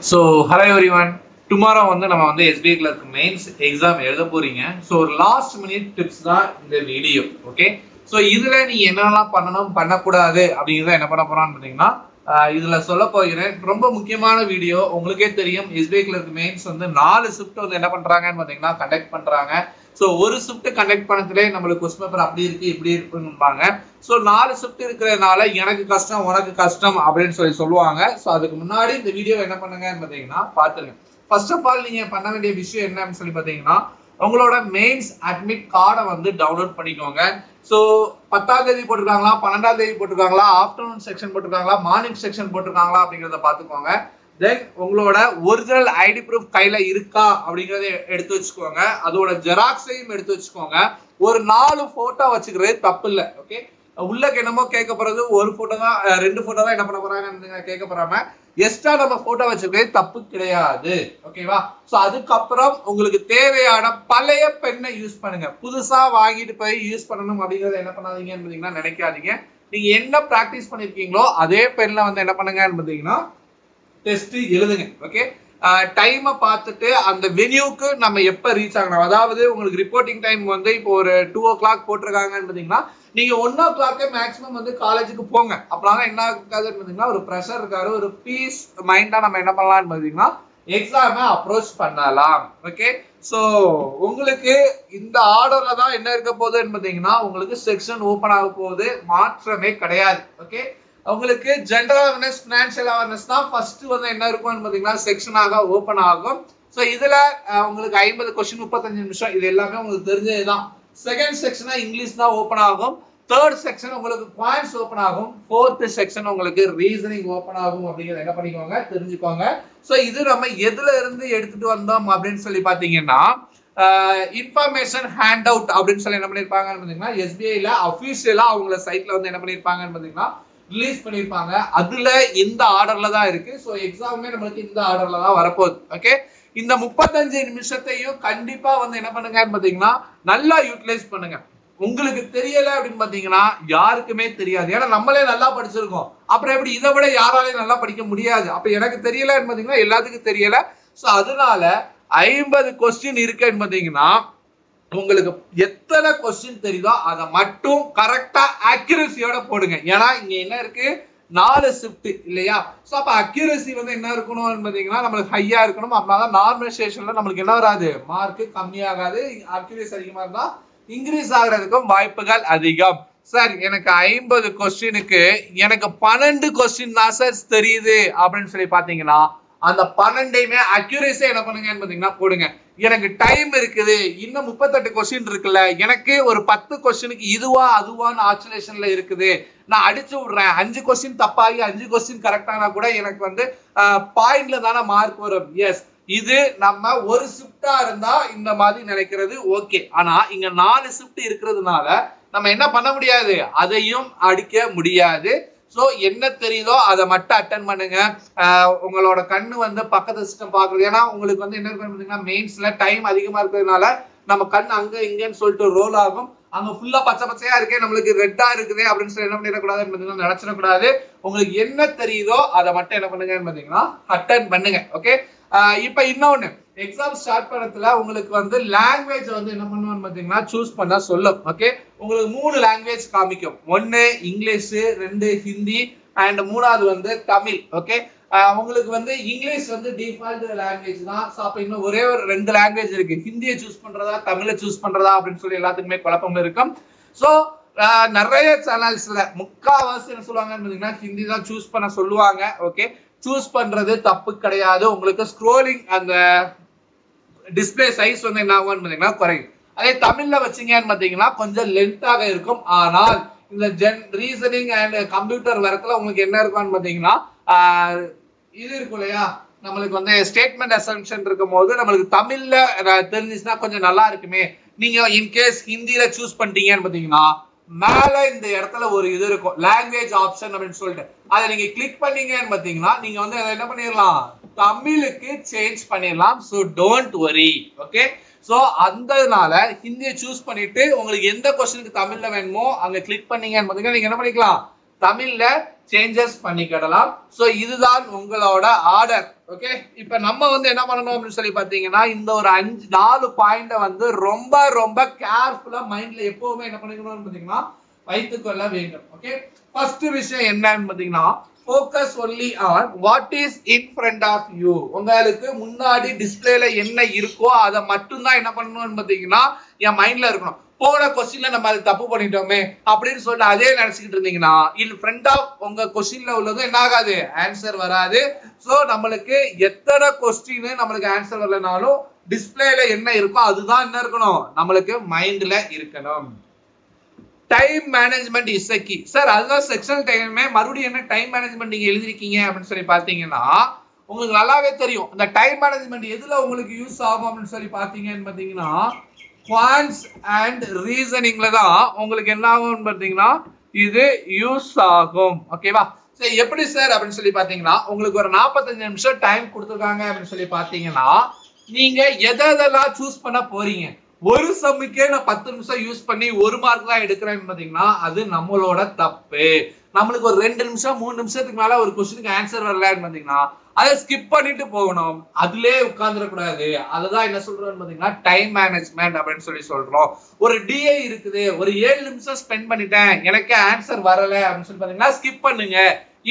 So, hello everyone. Tomorrow நம்ம வந்து SBI Clerk Mains exam எழுத போறீங்க. So, last minute tips தான் இந்த வீடியோ. ஓகே. So, இதுல நீ என்னெல்லாம் பண்ணணும் பண்ணக்கூடாது அப்படிங்கறத என்ன பண்ண போறான்னு பாத்தீங்கன்னா இதுல சொல்ல போகிறேன். ரொம்ப முக்கியமான வீடியோ. உங்களுக்கே தெரியும் SBI Clerk Mains வந்து 4 ஷிஃப்ட் வந்து என்ன பண்றாங்கன்னு பாத்தீங்கன்னா கண்டக்ட் பண்றாங்க. சோ ஒரு ஷிஃப்ட் கண்டக்ட் பண்ணதுலே நமக்கு क्वेश्चन பேப்பர் அப்படி இருக்கு இப்படி இருக்குன்னுபாங்க. சோ 4 ஷிஃப்ட் இருக்குறனால எனக்கு கஷ்டம் உனக்கு கஷ்டம் அப்படினு சொல்லுவாங்க. சோ அதுக்கு முன்னாடி இந்த வீடியோ என்ன பண்ணுங்கன்னு பாத்தீங்கன்னா பாத்துங்க. ஃபர்ஸ்ட் ஆஃப் ஆல் நீங்க பண்ண வேண்டிய விஷயம் என்னன்னு சொல்லி பாத்தீங்கன்னா உங்களோட மெயின்ஸ் அட்மிட் கார்டை வந்து டவுன்லோட் பண்ணிக்கோங்க. சோ 10ஆம் தேதி போட்டுருக்காங்களா 12ஆம் தேதி போட்டுருக்காங்களா ஆஃப்டர்நூன் செக்ஷன் போட்டுருக்காங்களா மார்னிங் செக்ஷன் போட்டுருக்காங்களா அப்படிங்கறத பாத்துக்கோங்க. தென் உங்களோட ஒரிஜினல் ஐடி ப்ரூஃப் கையில இருக்கா அப்படிங்கறத எடுத்து வச்சுக்கோங்க. அதோட ஜெராக்ஸையும் எடுத்து வச்சுக்கோங்க. ஒரு 4 போட்டோ வச்சுக்கிறது தப்பு இல்ல. ஓகே, உள்ளக்கு என்னமோ கேட்க போறது ஒரு போட்டோ தான் 2 போட்டோ தான் என்ன பண்ண போறாங்க கேட்க போறாம எக்ஸ்ட்ரா நம்ம போட்டோ வச்சுக்கிறது தப்பு கிடையாது. ஓகேவா? சோ அதுக்கப்புறம் உங்களுக்கு தேவையான பழைய பெண்ணை யூஸ் பண்ணுங்க. புதுசா வாங்கிட்டு போய் யூஸ் பண்ணணும் அப்படிங்கறத என்ன பண்ணாதீங்கன்னு பாத்தீங்கன்னா நினைக்காதீங்க. நீங்க என்ன பிராக்டிஸ் பண்ணிருக்கீங்களோ அதே பென்ல வந்து என்ன பண்ணுங்கன்னு பாத்தீங்கன்னா டெஸ்ட் எழுதுங்க. ஓகே, டைமை பார்த்துட்டு அந்த வென்யூக்கு நம்ம எப்ப ரீச் ஆகணும், அதாவது உங்களுக்கு ரிப்போர்ட்டிங் டைம் வந்து இப்போ ஒரு 2 o'clock போட்டிருக்காங்கன்னு பாத்தீங்கன்னா நீங்க 1 o'clock மேக்ஸிமம் வந்து காலேஜுக்கு போங்க. அப்பலாம் என்ன இருக்காதுன்னு பாத்தீங்கன்னா ஒரு ப்ரெஷர் இருக்காது, ஒரு பீஸ் மைண்டா நம்ம என்ன பண்ணலாம்னு பாத்தீங்கன்னா எக்ஸாமை அப்ரோச் பண்ணலாம். ஓகே, சோ உங்களுக்கு இந்த ஆர்டர்ல தான் என்ன இருக்க போகுதுன்னு பாத்தீங்கன்னா உங்களுக்கு செக்ஷன் ஓபன் ஆக போகுது, மாற்றமே கிடையாது. ஓகே, உங்களுக்கு ஜெனரல் அவேர்னஸ் ஃபினான்ஷியல் அவேர்னஸ் தான் ஃபர்ஸ்ட் வந்து என்ன இருக்கும்னு பாத்தீங்கன்னா செக்ஷனாக ஓபன் ஆகும். சோ இதுல உங்களுக்கு 50 क्वेश्चन 35 நிமிஷம் இது எல்லாமே உங்களுக்கு தெரிஞ்சதுதான். செகண்ட் செக்ஷனா இங்கிலீஷ் தான் ஓபன் ஆகும். தேர்ட் செக்ஷன் உங்களுக்கு பாயிண்ட்ஸ் ஓபன் ஆகும். ஃபோர்த் செக்ஷன் உங்களுக்கு ரீசனிங் ஓபன் ஆகும். அப்படிங்கறத என்ன பண்ணிக்கோங்க தெரிஞ்சுக்கோங்க. சோ இது நம்ம எதுல இருந்து எடுத்துட்டு வந்தோம் அப்படின்னு சொல்லி பாத்தீங்கன்னா இன்ஃபர்மேஷன் ஹேண்ட் அவுட் அப்படின்னு சொல்லி என்ன பண்ணிருப்பாங்கன்னு பாத்தீங்கன்னா SBIல அபிஷியலா அவங்க சைட்ல வந்து என்ன பண்ணிருப்பாங்கன்னு பாத்தீங்கன்னா ரிலீஸ் பண்ணிருப்பாங்க. அதுல இந்த ஆர்டர்ல தான் இருக்கு. சோ எக்ஸாமே நமக்கு இந்த ஆர்டர்ல தான் வரப்போகுது. ஓகே, இந்த 35 நிமிஷத்தையும் கண்டிப்பா வந்து என்ன பண்ணுங்கன்னு பாத்தீங்கன்னா நல்லா யூட்டிலைஸ் பண்ணுங்க. உங்களுக்கு தெரியல அப்படின்னு பாத்தீங்கன்னா யாருக்குமே தெரியாது. ஏன்னா நம்மளே நல்லா படிச்சிருக்கோம், அப்புறம் எப்படி இதை விட யாராலையும் நல்லா படிக்க முடியாது. அப்ப எனக்கு தெரியலன்னு பாத்தீங்கன்னா எல்லாத்துக்கும் தெரியல. சோ அதனால 50 क्वेश्चन இருக்குன்னு பாத்தீங்கன்னா உங்களுக்கு எத்தனை क्वेश्चन தெரியுதோ அதை மட்டும் கரெக்டா அக்யூரசியோட போடுங்க. ஏன்னா இங்க என்ன இருக்கு 4 ஷிஃப்ட் இல்லையா? சோ அப்ப அக்யூரசி வந்து என்ன இருக்கணும் பாத்தீங்கன்னா நம்மளுக்கு ஹையா இருக்கணும். அப்பதான் நார்மலைசேஷன்ல நம்மளுக்கு என்ன வராது, மார்க் கம்மியாகாது. அக்யூரசி அதிகமா இருந்தா இன்க்ரீஸ் ஆகுறதுக்கும் வாய்ப்புகள் அதிகம். சார் எனக்கு 50 क्वेश्चनக்கு எனக்கு 12 क्वेश्चन தான் சார் தெரியுது அப்படின்னு சொல்லி பாத்தீங்கன்னா அந்த 12மே அக்யூரஸியா என்ன பண்ணுங்கன்னு பாத்தீங்கன்னா போடுங்க. எனக்கு டைம் இருக்குது, இன்னும் 38 क्वेश्चन இருக்குல்ல, எனக்கு ஒரு 10 क्वेश्चनக்கு இதுவா அதுவான்னு ஆச்சலேஷன்ல இருக்குது, நான் அடிச்சு விடுறேன். 5 क्वेश्चन தப்பாகி 5 क्वेश्चन கரெக்டானா கூட எனக்கு வந்து பாயிண்ட்ல தானே மார்க் வரும். எஸ், இது நம்ம ஒரு ஷிஃப்டா இருந்தா இந்த மாதிரி நினைக்கிறது ஓகே. ஆனா இங்க 4 ஷிஃப்ட் இருக்கிறதுனால நம்ம என்ன பண்ண முடியாது, அதையும் அடிக்க முடியாது. சோ என்ன தெரியுதோ அதை மட்டும் அட்டென்ட் பண்ணுங்க. உங்களோட கண்ணு வந்து பக்கத்து சிஸ்டம் பாக்குறது. ஏன்னா உங்களுக்கு வந்து என்ன இருக்கு மெயின்ஸ்ல டைம் அதிகமா இருக்கிறதுனால நம்ம கண் அங்க இங்கன்னு சொல்லிட்டு ரோல் ஆகும். அங்க ஃபுல்லா பச்சை பச்சையா இருக்கே நம்மளுக்கு ரெட்டா இருக்குது அப்படின்னு சொல்லி என்ன பண்ணிடக்கூடாதுன்னு நினைச்சிடக்கூடாது. உங்களுக்கு என்ன தெரியுதோ அதை மட்டும் என்ன பண்ணுங்கன்னு பாத்தீங்கன்னா அட்டென்ட் பண்ணுங்க. ஓகே, இப்ப இன்னொன்னு எக்ஸாம் ஸ்டார்ட் பண்ணதுல உங்களுக்கு வந்து லாங்குவேஜ் வந்து என்ன பண்ணுவோம்னு பாத்தீங்கன்னா சூஸ் பண்ண சொல்லும். ஓகே, உங்களுக்கு 3 லாங்குவேஜ் காமிக்கும். 1 இங்கிலீஷ், 2 ஹிந்தி அண்ட் 3வது வந்து தமிழ். ஓகே, உங்களுக்கு வந்து இங்கிலீஷ் வந்து டிஃபால்ட் லாங்குவேஜ் தான். சோ அப்ப இன்னும் ஒரே ஒரு 2 லாங்குவேஜ் இருக்கு. ஹிந்தியை சூஸ் பண்றதா தமிழை சூஸ் பண்றதா அப்படின்னு சொல்லி எல்லாத்துக்குமே குழப்பம் இருக்கும். சோ நிறைய சேனல்ஸ்ல முக்காவாசி என்ன சொல்லுவாங்கன்னு பாத்தீங்கன்னா ஹிந்தி தான் சூஸ் பண்ண சொல்லுவாங்க. ஓகே, சூஸ் பண்றது தப்பு கிடையாது. உங்களுக்கு ஸ்க்ரோலிங் அந்த டிஸ்பிளே சைஸ் வந்து என்ன ஆகும்னு பாத்தீங்கன்னா குறையும். அதே தமிழ்ல வச்சீங்கன்னு பாத்தீங்கன்னா கொஞ்சம் லென்த்தாக இருக்கும். ஆனால் இந்த ரீசனிங் அண்ட் கம்ப்யூட்டர் வரத்துல உங்களுக்கு என்ன இருக்கும்னு பாத்தீங்கன்னா இது இருக்கும் இல்லையா, நம்மளுக்கு வந்து ஸ்டேட்மெண்ட் அசம்ப்ஷன் இருக்கும் போது நம்மளுக்கு தமிழ்ல தெரிஞ்சுச்சுன்னா கொஞ்சம் நல்லா இருக்குமே. நீங்க இன்கேஸ் ஹிந்தியில சூஸ் பண்ணிட்டீங்கன்னு பாத்தீங்கன்னா மேல இந்த இடத்துல ஒரு இது இருக்கும் லாங்குவேஜ் ஆப்ஷன் அப்படின்னு சொல்லிட்டு, அதை நீங்க கிளிக் பண்ணீங்கன்னு பாத்தீங்கன்னா நீங்க வந்து அதை என்ன பண்ணிடலாம், தமிழுக்கு சேஞ்ச் பண்ணிடலாம். So don't worry. Okay, so அந்தனால ஹிந்தியை சூஸ் பண்ணிட்டு உங்களுக்கு எந்த क्वेश्चनக்கு தமிழ்ல வேணுமோ அங்க கிளிக் பண்ணீங்கன்னு பாத்தீங்கன்னா நீங்க என்ன பண்ணிக்கலாம், தமிழ்ல சேஞ்சஸ் பண்ணிக்கிடலாம். சோ இதுதான் உங்களோட ஆர்டர். ஓகே, இப்ப நம்ம வந்து என்ன பண்ணணும் அப்படின்னு சொல்லி பாத்தீங்கன்னா இந்த ஒரு 4 பாயிண்ட வந்து ரொம்ப ரொம்ப கேர்ஃபுல்லா மைண்ட்ல எப்பவுமே என்ன பண்ணிக்கணும்னு பாத்தீங்கன்னா வைத்துக்கொள்ள வேண்டும். ஓகே, ஃபர்ஸ்ட் விஷயம் என்னன்னு பாத்தீங்கன்னா focus only on what is in front of you. உங்களுக்கு முன்னாடி டிஸ்ப்ளேல என்ன இருக்கோ அதை மட்டும் தான் என்ன பண்ணணும்னு பாத்தீங்கன்னா என் மைண்ட்ல இருக்கணும். போன கொஸ்டின்ல நம்ம அது தப்பு பண்ணிட்டோமே அப்படின்னு சொல்லிட்டு அதே நினைச்சுக்கிட்டு இருந்தீங்கன்னா இன் ஃப்ரண்ட் ஆஃப் உங்க கொஸ்டின்ல உள்ளதும் என்ன ஆகாது, ஆன்சர் வராது. சோ நம்மளுக்கு எத்தனை கொஸ்டின் நம்மளுக்கு ஆன்சர் வரலனாலும் டிஸ்ப்ளேல என்ன இருக்கோ அதுதான் என்ன இருக்கணும், நம்மளுக்கு மைண்ட்ல இருக்கணும். Time management is a key. Sir அதுதான் செக்ஷனல் டைமே மறுபடியும் என்ன டைம் மேனேஜ்மெண்ட் நீங்க எழுதிருக்கீங்க அப்படின்னு சொல்லி பாத்தீங்கன்னா உங்களுக்கு நல்லாவே தெரியும் இந்த டைம் மேனேஜ்மெண்ட் எதுல உங்களுக்கு யூஸ் ஆகும் அப்படின்னு சொல்லி பாத்தீங்கன்னு பாத்தீங்கன்னா குவான்ஸ் அண்ட் ரீசனிங்ல தான் உங்களுக்கு என்ன ஆகும் பாத்தீங்கன்னா இது யூஸ் ஆகும். ஓகேவா, சரி எப்படி சார் அப்படின்னு சொல்லி பாத்தீங்கன்னா உங்களுக்கு ஒரு 45 நிமிஷம் டைம் கொடுத்துருக்காங்க அப்படின்னு சொல்லி பாத்தீங்கன்னா நீங்க எதெல்லாம் சூஸ் பண்ண போறீங்க. ஒரு சம்முக்கே நான் 10 நிமிஷம் யூஸ் பண்ணி 1 மார்க் தான் எடுக்கிறேன்னு பாத்தீங்கன்னா அது நம்மளோட தப்பு. நம்மளுக்கு ஒரு 2 நிமிஷம் 3 நிமிஷத்துக்கு மேல ஒரு கொஸ்டினுக்கு ஆன்சர் வரலன்னு பாத்தீங்கன்னா அதை ஸ்கிப் பண்ணிட்டு போகணும், அதுலயே உட்கார்ந்துடக்கூடாது. அதுதான் என்ன சொல்றோம்னு பாத்தீங்கன்னா டைம் மேனேஜ்மெண்ட் அப்படின்னு சொல்லி சொல்றோம். ஒரு டிஏ இருக்குது, ஒரு 7 நிமிஷம் ஸ்பெண்ட் பண்ணிட்டேன் எனக்கு ஆன்சர் வரல அப்படின்னு சொல்லி பாத்தீங்கன்னா ஸ்கிப் பண்ணுங்க.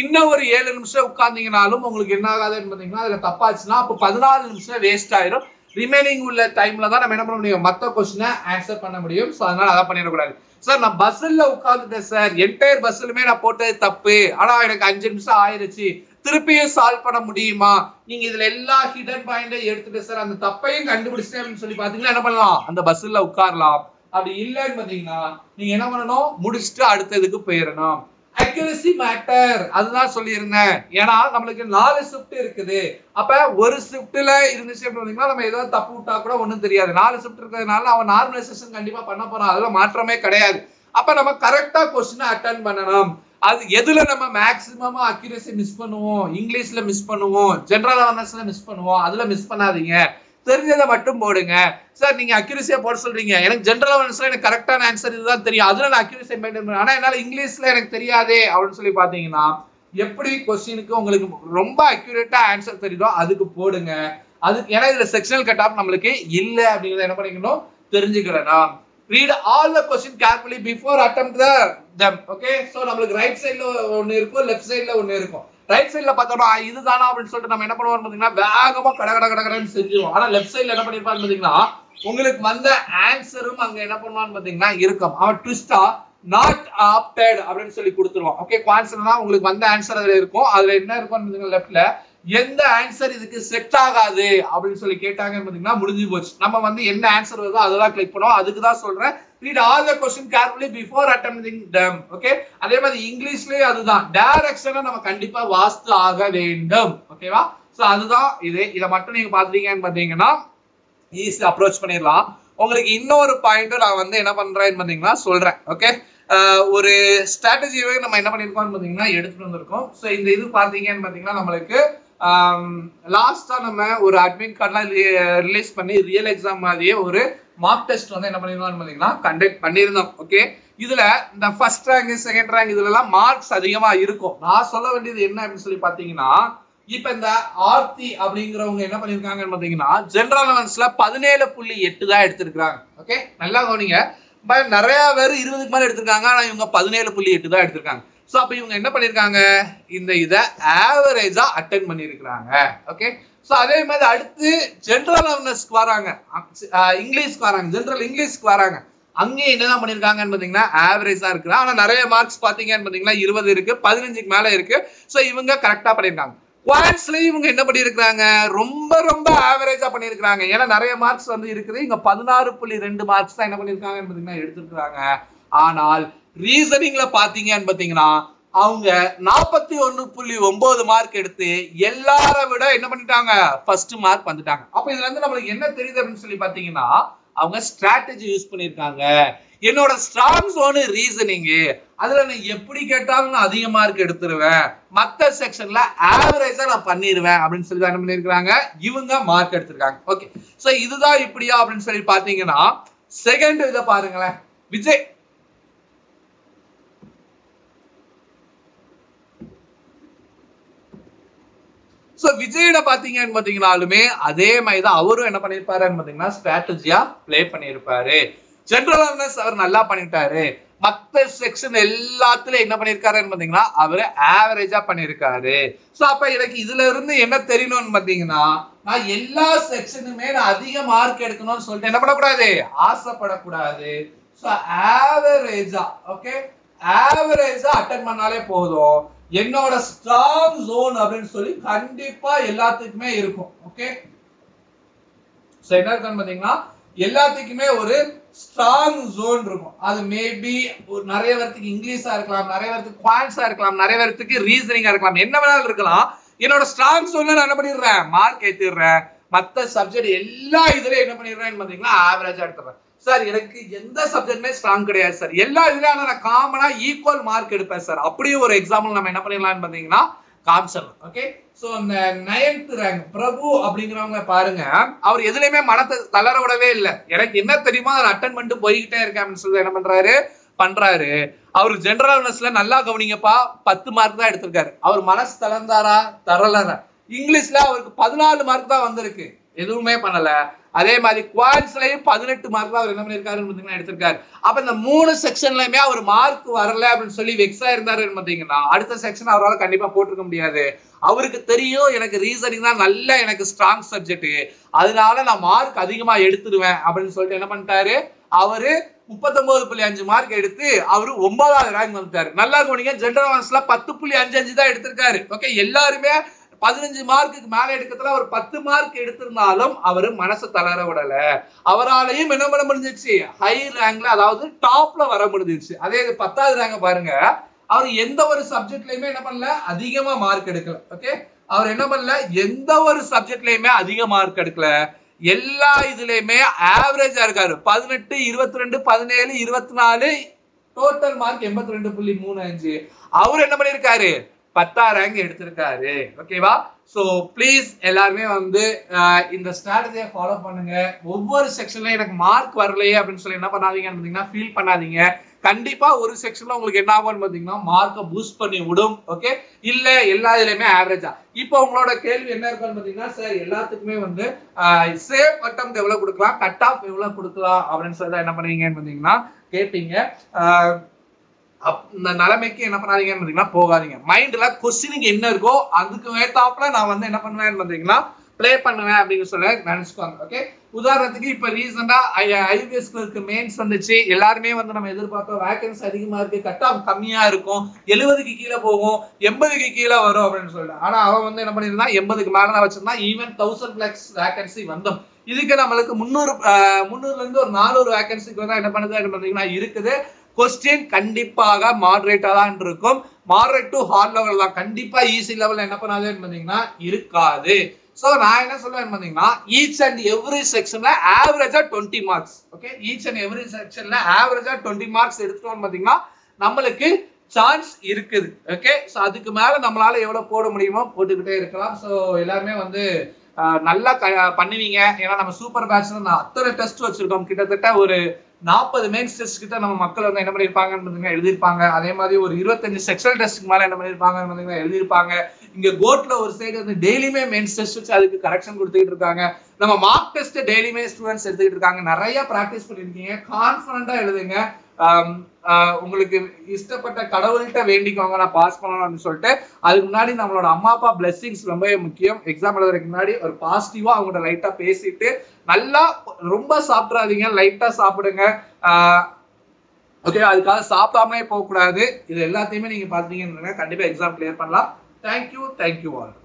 இன்னும் ஒரு 7 நிமிஷம் உட்கார்ந்தீங்கனாலும் உங்களுக்கு என்ன ஆகாதுன்னு பாத்தீங்கன்னா அதுல தப்பாச்சுன்னா அப்போ 14 நிமிஷம் வேஸ்ட் ஆயிரும். ரிமைனிங் உள்ள டைம்ல தான் நம்ம என்ன பண்ண முடியும், மத்த क्वेश्चन ஆன்சர் பண்ண முடியும். சோ அதனால அத பண்ணிர கூடாது. சார் நான் பஸ்ல உட்கார்ந்துட்டேன் சார், என்டையர் பஸ்லயுமே நான் போட்டது தப்பு, ஆனா எனக்கு 5 நிமிஷம் ஆயிருச்சு, திருப்பியும் சால்வ் பண்ண முடியுமா? நீங்க இதுல எல்லா ஹிடன் பாயிண்டையும் எடுத்துட்டு சார் அந்த தப்பையும் கண்டுபிடிச்சேன் அப்படின்னு சொல்லி பாத்தீங்கன்னா என்ன பண்ணலாம், அந்த பஸ்ல உட்காரலாம். அப்படி இல்லன்னு பாத்தீங்கன்னா நீங்க என்ன பண்ணணும், முடிச்சுட்டு அடுத்ததுக்கு போயிடணும். அக்யூரசி மேட்டர் அதுதான் சொல்லியிருந்தேன். ஏன்னா நம்மளுக்கு 4 ஷிஃப்ட் இருக்குது. அப்ப ஒரு ஷிஃப்ட்ல இருந்துச்சு அப்படின்னா நம்ம ஏதாவது தப்பு விட்டா கூட ஒண்ணும் தெரியாது. 4 ஷிஃப்ட் இருக்கிறதுனால அவன் நார்மலைசேஷன் கண்டிப்பா பண்ண போறான், அதுல மாற்றமே கிடையாது. அப்ப நம்ம கரெக்டா क्वेश्चन அட்டெண்ட் பண்ணணும். அது எதுல நம்ம மேக்ஸிமமா அக்யூரசி மிஸ் பண்ணுவோம், இங்கிலீஷ்ல மிஸ் பண்ணுவோம், ஜெனரல் அவேர்னஸ்ல மிஸ் பண்ணுவோம், அதுல மிஸ் பண்ணாதீங்க. தெரிஞ்சதை மட்டும் போடுங்க. சார் நீங்க அக்யூரசியா போட சொல்றீங்க, எனக்கு ஜெனரல் அவேர்னஸ்ல எனக்கு கரெக்டான ஆன்சர் இதுதான் தெரியும், அதுல நான் அக்யூரசி மெயின்டைன் பண்ணேன், ஆனா என்னால இங்கிலீஷ்ல எனக்கு தெரியாதே அப்படின்னு சொல்லி பாத்தீங்கன்னா எப்படி क्वेश्चनக்கு உங்களுக்கு ரொம்ப அக்யூரேட்டா ஆன்சர் தெரியுதோ அதுக்கு போடுங்க. அதுக்கு ஏன்னா இதுல செக்ஷனல் கட் ஆஃப் நம்மளுக்கு இல்ல அப்படிங்கறத என்ன பண்ணிக்கணும், தெரிஞ்சுக்கலாம். read all the question carefully before attempt them. okay, so நம்மளுக்கு ரைட் சைடுல ஒன்னு இருக்கும், லெஃப்ட் சைடுல ஒன்னு இருக்கும். ரைட் சைடுல பார்த்தோம்னா இதுதானா அப்படின்னு சொல்லிட்டு நம்ம என்ன பண்ணுவோம் பாத்தீங்கன்னா வேகமா கடகடன்னு செஞ்சிருவோம். ஆனா லெஃப்ட் சைடுல என்ன பண்ணிருப்பான்னு பாத்தீங்கன்னா உங்களுக்கு வந்த ஆன்சரும் அங்க என்ன பண்ணுவான்னு பாத்தீங்கன்னா இருக்கும். அவன் ட்விஸ்டா நாட் ஆப்டட் அப்படின்னு சொல்லி கொடுத்துருவான். ஓகே, குவான்சர்னா உங்களுக்கு வந்த ஆன்சர் அதுல இருக்கும். அதுல என்ன இருக்கும் பாத்தீங்கன்னா லெஃப்ட்ல எந்த ஆன்சர் இதுக்கு செட் ஆகாது அப்படின்னு சொல்லி கேட்டாங்கன்னு பாத்தீங்கன்னா முடிஞ்சு போச்சு. நம்ம வந்து என்ன ஆன்சர் வருதோ அதெல்லாம் கிளிக் பண்ணுவோம். அதுக்கு தான் சொல்றேன் read all the question carefully before attempting them. Okay, அதே மாதிரி இங்கிலீஷ்லயே அதுதான் டைரக்ஷனை நம்ம கண்டிப்பா வாஸ்து ஆக வேண்டும். ஓகேவா, சோ அதுதான் இது. இத மட்டும் நீங்க பாத்தீங்கன்னு பாத்தீங்கன்னா ஈஸி அப்ரோச் பண்ணிடலாம். உங்களுக்கு இன்னொரு பாயிண்ட் நான் வந்து என்ன பண்றேன்னு பாத்தீங்கன்னா சொல்றேன். ஓகே, ஒரு ஸ்ட்ராட்டஜியை நம்ம என்ன பண்ணிருக்கோம்னு பாத்தீங்கன்னா எடுத்துட்டு வந்திருக்கோம். சோ இந்த இது பாத்தீங்கன்னு பாத்தீங்கன்னா நம்மளுக்கு லாஸ்டா நம்ம ஒரு அட்மிட் கார்ட்லாம் ரிலீஸ் பண்ணி ரியல் எக்ஸாம் மாதிரியே ஒரு மார்க் டெஸ்ட் வந்து என்ன பண்ணிருந்தோம்னு பாத்தீங்கன்னா கண்டக்ட் பண்ணிருந்தோம். ஓகே, இதுல இந்த ஃபர்ஸ்ட் ரேங்க் செகண்ட் ரேங்க் இதுல எல்லாம் மார்க்ஸ் அதிகமா இருக்கும். நான் சொல்ல வேண்டியது என்ன அப்படின்னு சொல்லி பாத்தீங்கன்னா இப்ப இந்த ஆர்த்தி அப்படிங்கிறவங்க என்ன பண்ணிருக்காங்கன்னு பாத்தீங்கன்னா ஜெனரல் அவேர்னஸ்ல 17.8 தான் எடுத்திருக்காங்க. ஓகே, நல்லா கவனிங்க. நிறைய பேர் 20க்கு மேல எடுத்திருக்காங்க, ஆனா இவங்க 17.8 தான் எடுத்திருக்காங்க. சோ அப்ப இவங்க என்ன பண்ணிருக்காங்க, இந்த இத ஆவரேஜா அட்டெண்ட் பண்ணிருக்காங்க. ஓகே, சோ அதே மாதிரி அடுத்து ஜெனரல் அவேர்னஸ்க்கு வராங்க, இங்கிலீஷ்க்கு வராங்க, ஜெனரல் இங்கிலீஷ்க்கு வராங்க. அங்க என்னதான் பண்ணிருக்காங்கன்னு பாத்தீங்கன்னா ஆவரேஜா இருக்கு. ஆனா நிறைய மார்க்ஸ் பாத்தீங்கன்னு பாத்தீங்கன்னா 20 இருக்கு, 15க்கு மேல இருக்கு. சோ இவங்க கரெக்டா பண்ணிருக்காங்க. குவான்ஸ்ல இவங்க என்ன பண்ணிருக்காங்க, ரொம்ப ரொம்ப ஆவரேஜா பண்ணிருக்காங்க. ஏன்னா நிறைய மார்க்ஸ் வந்து இருக்குது. இங்க 16.2 மார்க்ஸ் தான் என்ன பண்ணிருக்காங்கன்னு பாத்தீங்கன்னா எடுத்துருக்காங்க. ஆனால் ரீசனிங்ல பாத்தீங்கன்னு பாத்தீங்கன்னா அவங்க 41.9 மார்க் எடுத்து எல்லார விட என்ன பண்ணிட்டாங்க, ஃபர்ஸ்ட் மார்க் வந்துட்டாங்க. அப்ப இதுல இருந்து நம்மளுக்கு என்ன தெரியுது அப்படின்னு சொல்லி பாத்தீங்கன்னா அவங்க ஸ்ட்ராட்டஜி யூஸ் பண்ணிருக்காங்க. என்னோட ஸ்ட்ராங் ஜோன் ரீசனிங், அதுல நான் எப்படி கேட்டாலும் நான் அதிக மார்க் எடுத்துருவேன், மத்த செக்ஷன்ல ஆவரேஜா நான் பண்ணிடுவேன் அப்படின்னு சொல்லி என்ன பண்ணிருக்காங்க, இவங்க மார்க் எடுத்திருக்காங்க. ஓகே, சோ இதுதான் இப்படியா அப்படின்னு சொல்லி பாத்தீங்கன்னா செகண்ட் இத பாருங்களேன். விஜய் சோ விஜயோட பாத்தீங்கன்னு பாத்தீங்கன்னாலுமே அதே மாதிரி தான் அவரும் என்ன பண்ணிருப்பாருன்னு பாத்தீங்கன்னா ஸ்ட்ராட்டஜியா பிளே பண்ணிருப்பாரு. ஜெனரல் அவேர்னஸ் அவர் நல்லா பண்ணிட்டாரு. மத்த செக்ஷன் எல்லாத்துலயும் என்ன பண்ணிருக்காருன்னு பாத்தீங்கன்னா அவரு ஆவரேஜா பண்ணிருக்காரு. சோ அப்ப எனக்கு இதுல இருந்து என்ன தெரியணும்னு பாத்தீங்கன்னா நான் எல்லா செக்ஷனுமே நான் அதிக மார்க் எடுக்கணும்னு சொல்லிட்டு என்ன பண்ணக்கூடாது, ஆசைப்படக்கூடாது. சோ ஆவரேஜா, ஓகே, ஆவரேஜா அட்டெண்ட் பண்ணாலே போதும். என்னோட ஸ்ட்ராங் ஜோன் அப்படின்னு சொல்லி கண்டிப்பா எல்லாத்துக்குமே இருக்கும். ஓகே, சோ என்ன இருக்குன்னு பாத்தீங்கன்னா எல்லாத்துக்குமே ஒரு ஸ்ட்ராங் ஜோன் இருக்கும். அது மேபி நிறைய பேருக்கு இங்கிலீஷா இருக்கலாம், நிறைய பேருக்கு குவான்ஸா இருக்கலாம், நிறைய பேருக்கு ரீசனிங்கா இருக்கலாம், என்ன வேணாலும் இருக்கலாம். என்னோட ஸ்ட்ராங் ஜோன்ல நான் என்ன பண்ணிடுறேன், மார்க் ஏத்திடுறேன். மத்த சப்ஜெக்ட் எல்லா இதுலயும் என்ன பண்ணிடுறேன்னு பாத்தீங்கன்னா ஆவரேஜா எடுத்துறேன். சார் எனக்கு எந்த சப்ஜெக்ட்மே ஸ்ட்ராங் கிடையாது சார், எல்லா இதுலயும் நான் காமனா ஈக்குவல் மார்க் எடுப்பேன் சார். அப்படியே ஒரு எக்ஸாம்பிள் நம்ம என்ன பண்ணிடலாம்னு பாத்தீங்கன்னா காமிச்சிடலாம். ஓகே, சோ இந்த 9th ரேங்க் பிரபு அப்படிங்கிறவங்க பாருங்க, அவர் எதுலயுமே மனத்தை தளர விடவே இல்லை. எனக்கு என்ன தெரியுமோ அதை அட்டன் பண்ணிட்டு போய்கிட்டே இருக்கேன் அப்படின்னு சொல்லி என்ன பண்றாரு. அவரு ஜெனரல் அவேர்னஸ்ல நல்லா கவனிங்கப்பா 10 மார்க் தான் எடுத்திருக்காரு. அவர் மனசு தளர்ந்தாரா, தரலரா. இங்கிலீஷ்ல அவருக்கு 14 மார்க் தான் வந்திருக்கு, எதுவுமே பண்ணல. அதே மாதிரி குவான்ஸ்லயும் 18 மார்க் தான் அவர் என்ன பண்ணிருக்காருன்னு எடுத்திருக்காரு. அப்ப இந்த 3 செக்ஷன்லயுமே அவர் மார்க் வரல அப்படின்னு சொல்லி வெக்ஸா இருந்தாரு பாத்தீங்கன்னா அடுத்த செக்ஷன் அவரால் கண்டிப்பா போட்டிருக்க முடியாது. அவருக்கு தெரியும் எனக்கு ரீசனிங் தான் நல்ல எனக்கு ஸ்ட்ராங் சப்ஜெக்ட், அதனால நான் மார்க் அதிகமா எடுத்துடுவேன் அப்படின்னு சொல்லிட்டு என்ன பண்ணிட்டாரு, அவரு 39.5 மார்க் எடுத்து அவரு 9வது ரேங்க் வந்துட்டாரு. நல்லா கவனிங்க, ஜெனரல் அவேர்னஸ்ல 10.55 தான் எடுத்திருக்காரு. ஓகே, எல்லாருமே 15 மார்க்குக்கு மேல எடுக்கிறதுல அவர் 10 மார்க் எடுத்திருந்தாலும் அவரு மனசு தளர விடல. அவராலையும் என்ன பண்ண முடிஞ்சிச்சு, ஹை ரேங்க்ல அதாவது டாப்ல வர முடிஞ்சிச்சு. அதே 10வது ரேங்க் பாருங்க, அவர் எந்த ஒரு சப்ஜெக்ட்லயுமே என்ன பண்ணல, அதிகமா மார்க் எடுக்கல. ஓகே, அவர் என்ன பண்ணல, எந்த ஒரு சப்ஜெக்ட்லயுமே அதிக மார்க் எடுக்கல. எல்லா இதுலயுமே ஆவரேஜா இருக்காரு. 18, 22, 17, 24 டோட்டல் மார்க் 82.35. அவர் என்ன பண்ணிருக்காரு, 10வது ரேங்க் எடுத்திருக்காரு. ஓகேவா? சோ ப்ளீஸ் எல்லாருமே வந்து இந்த ஸ்ட்ராட்டஜியை ஃபாலோ பண்ணுங்க. ஒவ்வொரு செக்ஷன்ல எனக்கு மார்க் வரலையே அப்படின்னு சொல்லி என்ன பண்ணாதீங்கன்னு பாத்தீங்கன்னா ஃபீல் பண்ணாதீங்க. கண்டிப்பா ஒரு செக்ஷன்ல உங்களுக்கு என்ன ஆகும்னு பாத்தீங்கன்னா மார்க்கை பூஸ்ட் பண்ணி விடும். ஓகே, இல்ல எல்லா இதுலயுமே ஆவரேஜா. இப்போ உங்களோட கேள்வி என்ன இருக்குன்னு பாத்தீங்கன்னா, சார் எல்லாத்துக்குமே வந்து சேஃப் அட்டெம்ப்ட் எவ்வளவு கொடுக்கலாம், கட் ஆஃப் எவ்வளவு கொடுக்கலாம் அப்படின்னு சொல்லி என்ன பண்ணுவீங்கன்னு பாத்தீங்கன்னா கேட்பீங்க. இந்த நிலைமைக்கு என்ன பண்ணாதீங்கன்னு பாத்தீங்கன்னா போகாதீங்க. மைண்ட்ல கொஸ்டினுக்கு என்ன இருக்கோ அதுக்கு ஏத்தாப்புல நான் வந்து என்ன பண்ணுவேன்னு பாத்தீங்கன்னா பிளே பண்ணுவேன் அப்படின்னு சொல்லி நினைச்சுக்கோங்க. ஓகே, உதாரணத்துக்கு இப்ப ரீசெண்டா ஐபிஎஸ் கிளர்க்கு மெயின்ஸ் வந்துச்சு. எல்லாருமே வந்து நம்ம எதிர்பார்த்தோம் வேகன்சி அதிகமா இருக்கு, கட் ஆஃப் கம்மியா இருக்கும், 70க்கு கீழே போகும், 80க்கு கீழே வரும் அப்படின்னு சொல்லிட்டு. ஆனா அவன் வந்து என்ன பண்ணிருந்தான், 80க்கு மேலதான் வச்சிருந்தான். ஈவன் 1000+ வேகன்சி வந்தோம். இதுக்கு நம்மளுக்கு 300 இருந்து ஒரு 400 வேகன்சிக்கு தான் என்ன பண்ணுது பாத்தீங்கன்னா இருக்குது. கொஸ்டின் கண்டிப்பாக மாடரேட்டா தான் இருக்கும். மாடரேட் டு ஹார்ட் லெவல் தான், கண்டிப்பா ஈஸி லெவல் என்ன பண்ணாதுன்னு பாத்தீங்கன்னா இருக்காது. சோ நான் என்ன சொல்லுவேன் பாத்தீங்கன்னா ஈச் அண்ட் எவ்ரி செக்ஷன்ல ஆவரேஜா 20 marks. Okay, each and every செக்ஷன்ல ஆவரேஜா 20 மார்க்ஸ் எடுத்துட்டோம்னு பாத்தீங்கன்னா நம்மளுக்கு சான்ஸ் இருக்குது. ஓகே, சோ அதுக்கு மேல நம்மளால எவ்வளவு போட முடியுமோ போட்டுக்கிட்டே இருக்கலாம். சோ எல்லாருமே வந்து நல்லா பண்ணுவீங்க. ஏன்னா நம்ம சூப்பர் பேட்ச்ல அத்தனை டெஸ்ட் வச்சிருக்கோம். கிட்டத்தட்ட ஒரு 40 மெயின்ஸ் டெஸ்ட் கிட்ட நம்ம மக்கள் வந்து என்ன பண்ணிருப்பாங்கன்னு எழுதிருப்பாங்க. அதே மாதிரி ஒரு 25 செக்ஷுவல் டெஸ்ட்க்கு மேல என்ன பண்ணிருப்பாங்க எழுதிருப்பாங்க. இங்க கோட்ல ஒரு சைடு வந்து டெய்லியுமே மெயின்ஸ் டெஸ்ட் வச்சு அதுக்கு கரெக்ஷன் கொடுத்துக்கிட்டு இருக்காங்க. நம்ம மார்க் டெஸ்ட் டெய்லியுமே ஸ்டூடெண்ட்ஸ் எடுத்துக்கிட்டு இருக்காங்க. நிறைய பிராக்டிஸ் பண்ணிருக்கீங்க. கான்பிடண்டா எழுதுங்க. உங்களுக்கு இஷ்டப்பட்ட கடவுள்கிட்ட வேண்டிக்கோங்க நான் பாஸ் பண்ணணும்னு சொல்லிட்டு. அதுக்கு முன்னாடி நம்மளோட அம்மா அப்பா பிளெஸிங்ஸ் ரொம்பவே முக்கியம். எக்ஸாம் எழுதுறதுக்கு முன்னாடி ஒரு பாசிட்டிவா அவங்கள்ட்ட லைட்டா பேசிட்டு, நல்லா ரொம்ப சாப்பிடாதீங்க, லைட்டா சாப்பிடுங்க. ஓகே, அதுக்காக சாப்பிடாமலே போக கூடாது. இது எல்லாத்தையுமே நீங்க பாத்தீங்கன்னா கண்டிப்பா எக்ஸாம் கிளியர் பண்ணலாம். Thank you all.